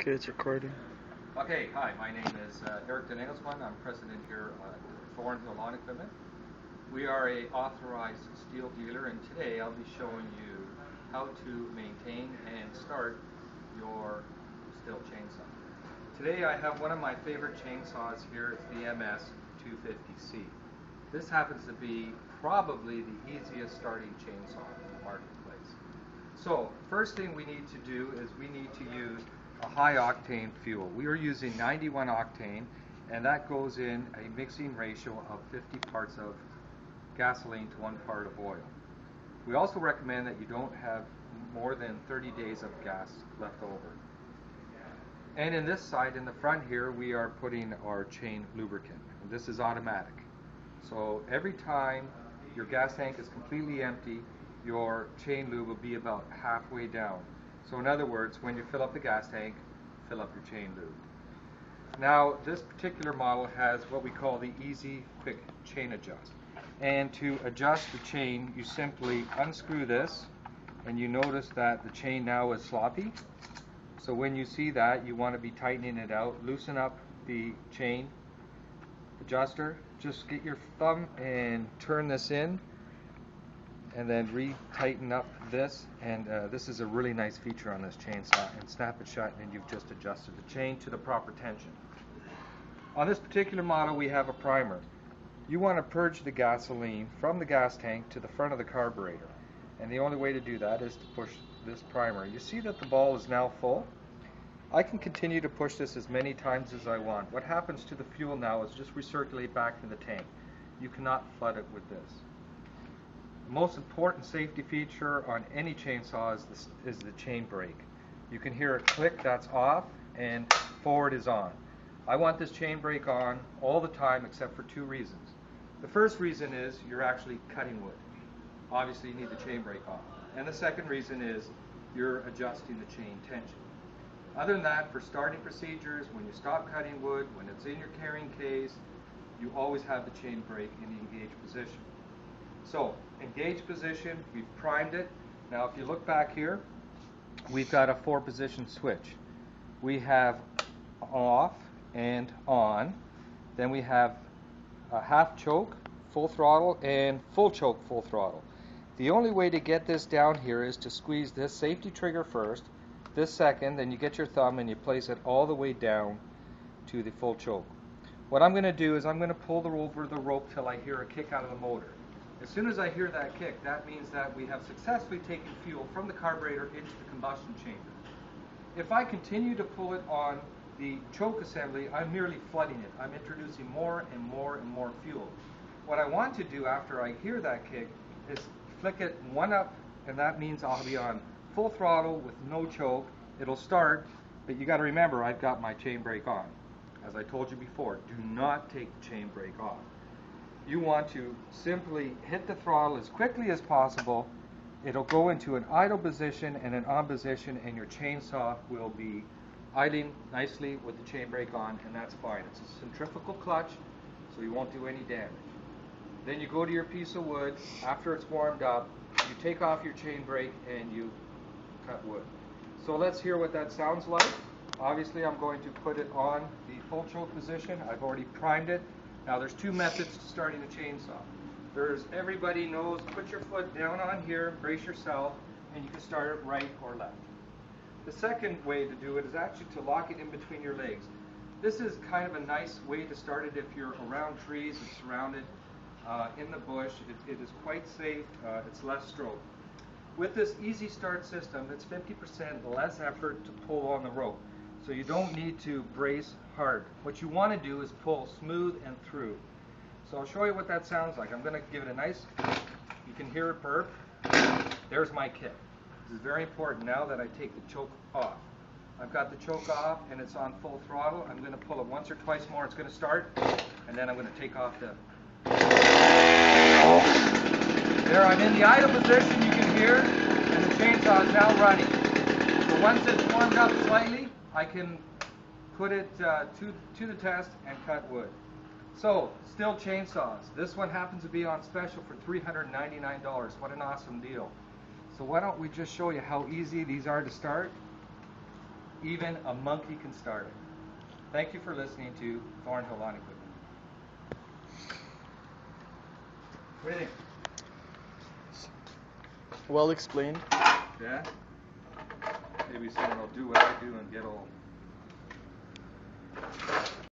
Okay, it's recording. Okay, hi, my name is Eric Engelsman. I'm president here at Thornhill Lawn Equipment. We are a authorized Stihl dealer, and today I'll be showing you how to maintain and start your Stihl chainsaw. Today I have one of my favorite chainsaws here. It's the MS-250C. This happens to be probably the easiest starting chainsaw in the marketplace. So, first thing we need to do is we need to use a high octane fuel. We are using 91 octane, and that goes in a mixing ratio of 50 parts of gasoline to 1 part of oil. We also recommend that you don't have more than 30 days of gas left over. And in this side, in the front here, we are putting our chain lubricant. This is automatic. So every time your gas tank is completely empty, your chain lube will be about halfway down. So in other words, when you fill up the gas tank, fill up your chain lube. Now, this particular model has what we call the Easy Quick Chain Adjust. And to adjust the chain, you simply unscrew this, and you notice that the chain now is sloppy. So when you see that, you want to be tightening it out. Loosen up the chain adjuster. Just get your thumb and turn this in, and then re-tighten up this, and this is a really nice feature on this chainsaw, and snap it shut and you've just adjusted the chain to the proper tension. On this particular model we have a primer. You want to purge the gasoline from the gas tank to the front of the carburetor, and the only way to do that is to push this primer. You see that the ball is now full. I can continue to push this as many times as I want. What happens to the fuel now is just recirculate back to the tank. You cannot flood it with this. The most important safety feature on any chainsaw is the chain brake. You can hear it click, that's off, and forward is on. I want this chain brake on all the time except for 2 reasons. The first reason is you're actually cutting wood. Obviously you need the chain brake on. And the second reason is you're adjusting the chain tension. Other than that, for starting procedures, when you stop cutting wood, when it's in your carrying case, you always have the chain brake in the engaged position. So, engaged position, we've primed it. Now if you look back here, we've got a 4-position switch. We have off and on. Then we have a half choke, full throttle, and full choke, full throttle. The only way to get this down here is to squeeze this safety trigger first, this second, then you get your thumb and you place it all the way down to the full choke. What I'm going to do is I'm going to pull over the rope till I hear a kick out of the motor. As soon as I hear that kick, that means that we have successfully taken fuel from the carburetor into the combustion chamber. If I continue to pull it on the choke assembly, I'm merely flooding it. I'm introducing more and more and more fuel. What I want to do after I hear that kick is flick it 1 up, and that means I'll be on full throttle with no choke. It'll start, but you got to remember I've got my chain brake on. As I told you before, do not take the chain brake off. You want to simply hit the throttle as quickly as possible. It'll go into an idle position and an on position, and your chainsaw will be idling nicely with the chain brake on, and that's fine. It's a centrifugal clutch, so you won't do any damage. Then you go to your piece of wood. After it's warmed up, you take off your chain brake and you cut wood. So let's hear what that sounds like. Obviously I'm going to put it on the full choke position. I've already primed it. Now there's 2 methods to starting a chainsaw. Everybody knows, put your foot down on here, brace yourself, and you can start it right or left. The second way to do it is actually to lock it in between your legs. This is kind of a nice way to start it if you're around trees and surrounded in the bush. It is quite safe, it's less stroke. With this easy start system, it's 50% less effort to pull on the rope. So you don't need to brace hard. What you want to do is pull smooth and through. So I'll show you what that sounds like. I'm going to give it a nice, you can hear it burp. There's my kick. This is very important now that I take the choke off. I've got the choke off and it's on full throttle. I'm going to pull it once or twice more. It's going to start, and then I'm going to take off the... There, I'm in the idle position, you can hear, and the chainsaw is now running. So once it's warmed up slightly, I can put it to the test and cut wood. So, Stihl chainsaws. This one happens to be on special for $399. What an awesome deal. So why don't we just show you how easy these are to start. Even a monkey can start it. Thank you for listening to Thornhill Lawn Equipment. What do you think? Well explained. Yeah? Maybe someone will do what I do and get all